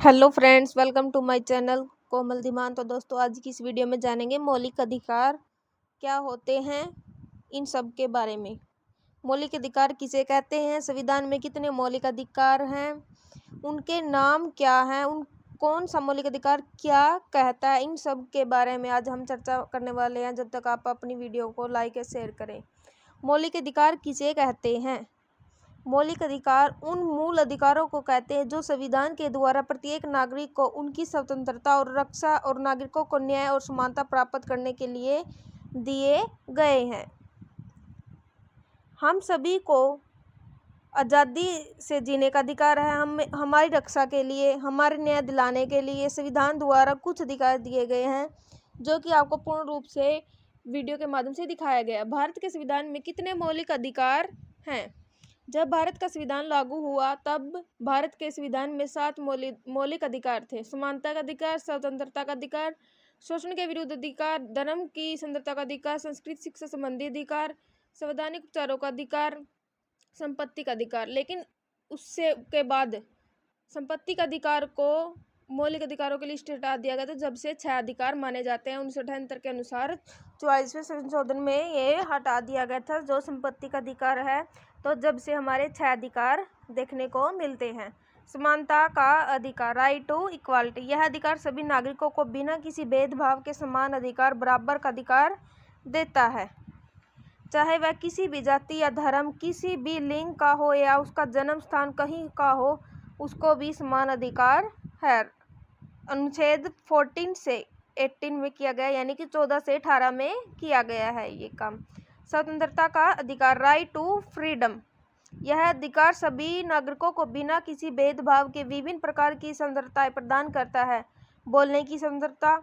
Hello friends, welcome to my channel Komal Dhiman. तो दोस्तों, आज की इस वीडियो में जानेंगे मौलिक अधिकार क्या होते हैं, इन सब के बारे में। मौलिक अधिकार किसे कहते हैं, संविधान में कितने मौलिक अधिकार हैं, उनके नाम क्या हैं, उन कौन सा मौलिक अधिकार क्या कहता है, इन सब के बारे में आज हम चर्चा करने वाले हैं। जब तक आप अपनी वीडियो को लाइक और शेयर करें। मौलिक अधिकार किसे कहते हैं? मौलिक अधिकार उन मूल अधिकारों को कहते हैं जो संविधान के द्वारा प्रत्येक नागरिक को उनकी स्वतंत्रता और रक्षा और नागरिकों को न्याय और समानता प्राप्त करने के लिए दिए गए हैं। हम सभी को आज़ादी से जीने का अधिकार है। हमारी रक्षा के लिए, हमारे न्याय दिलाने के लिए संविधान द्वारा कुछ अधिकार दिए गए हैं, जो कि आपको पूर्ण रूप से वीडियो के माध्यम से दिखाया गया। भारत के संविधान में कितने मौलिक अधिकार हैं? जब भारत का संविधान लागू हुआ तब भारत के संविधान में 7 मौलिक अधिकार थे। समानता का अधिकार, स्वतंत्रता का अधिकार, शोषण के विरुद्ध अधिकार, धर्म की स्वतंत्रता का अधिकार, संस्कृत शिक्षा संबंधी अधिकार, संवैधानिक उपचारों का अधिकार, संपत्ति का अधिकार। लेकिन उससे के बाद संपत्ति का अधिकार को मौलिक अधिकारों की लिस्ट हटा दिया गया था, जब से 6 अधिकार माने जाते हैं। 1978 के अनुसार 44वें संशोधन में ये हटा दिया गया था, जो संपत्ति का अधिकार है। तो जब से हमारे 6 अधिकार देखने को मिलते हैं। समानता का अधिकार, राइट टू इक्वालिटी, यह अधिकार सभी नागरिकों को बिना किसी भेदभाव के समान अधिकार, बराबर का अधिकार देता है। चाहे वह किसी भी जाति या धर्म, किसी भी लिंग का हो या उसका जन्म स्थान कहीं का हो, उसको भी समान अधिकार है। अनुच्छेद 14 से 18 में किया गया, यानी कि 14 से 18 में किया गया है ये काम। स्वतंत्रता का अधिकार, राइट टू फ्रीडम, यह अधिकार सभी नागरिकों को बिना किसी भेदभाव के विभिन्न प्रकार की स्वतंत्रताएं प्रदान करता है। बोलने की स्वतंत्रता,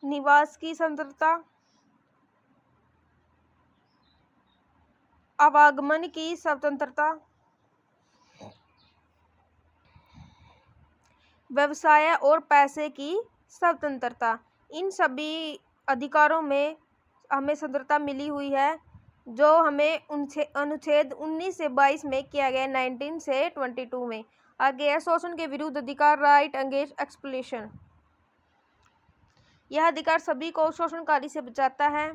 निवास की स्वतंत्रता, आवागमन की स्वतंत्रता, व्यवसाय और पैसे की स्वतंत्रता। इन सभी अधिकारों में हमें स्वतंत्रता मिली हुई है, जो हमें अनुच्छेद 19 से 22 में किया गया, 19 से 22 में। आगे है शोषण के विरुद्ध अधिकार, राइट अगेंस्ट एक्सप्लॉइटेशन, यह अधिकार सभी को शोषणकारी से बचाता है।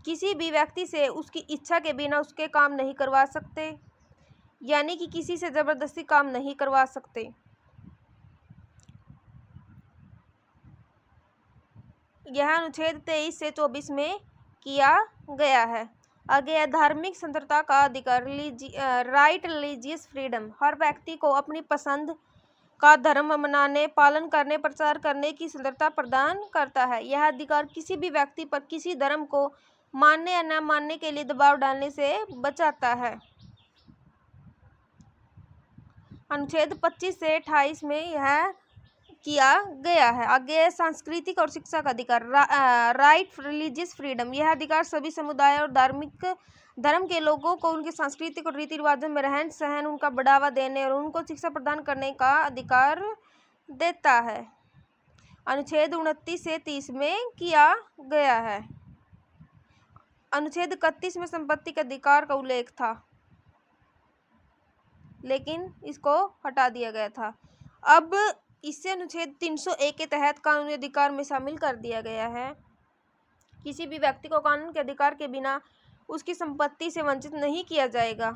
किसी भी व्यक्ति से उसकी इच्छा के बिना उसके काम नहीं करवा सकते, यानी कि किसी से जबरदस्ती काम नहीं करवा सकते। यह अनुच्छेद 23 से 24 में किया गया है। आगे है धार्मिक स्वतंत्रता का अधिकार, राइट रिलीजियस फ्रीडम, हर व्यक्ति को अपनी पसंद का धर्म मनाने, पालन करने, प्रचार करने की स्वतंत्रता प्रदान करता है। यह अधिकार किसी भी व्यक्ति पर किसी धर्म को मानने या न मानने के लिए दबाव डालने से बचाता है। अनुच्छेद 25 से 28 में यह किया गया है। आगे सांस्कृतिक और शिक्षा का अधिकार, राइट रिलीजियस फ्रीडम, यह अधिकार सभी समुदाय और धार्मिक धर्म के लोगों को उनके सांस्कृतिक और रीति रिवाजों में रहन सहन, उनका बढ़ावा देने और उनको शिक्षा प्रदान करने का अधिकार देता है। अनुच्छेद 29 से 30 में किया गया है। अनुच्छेद 31 में संपत्ति के अधिकार का उल्लेख था, लेकिन इसको हटा दिया गया था। अब इससे अनुच्छेद 301 के तहत कानूनी अधिकार में शामिल कर दिया गया है। किसी भी व्यक्ति को कानून के अधिकार के बिना उसकी संपत्ति से वंचित नहीं किया जाएगा,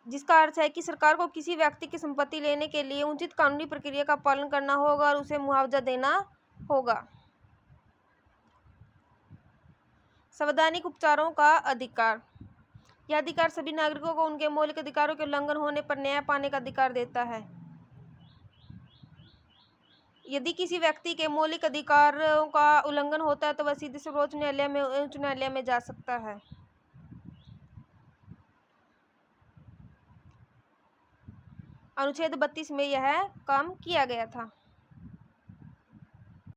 जिसका अर्थ है कि सरकार को किसी व्यक्ति की संपत्ति लेने के लिए उचित कानूनी प्रक्रिया का पालन करना होगा और उसे मुआवजा देना होगा। संवैधानिक उपचारों का अधिकार, यह अधिकार सभी नागरिकों को उनके मौलिक अधिकारों के उल्लंघन होने पर न्याय पाने का अधिकार देता है। यदि किसी व्यक्ति के मौलिक अधिकारों का उल्लंघन होता है तो वह सीधे सर्वोच्च न्यायालय में जा सकता है। अनुच्छेद 32 में यह काम किया गया था।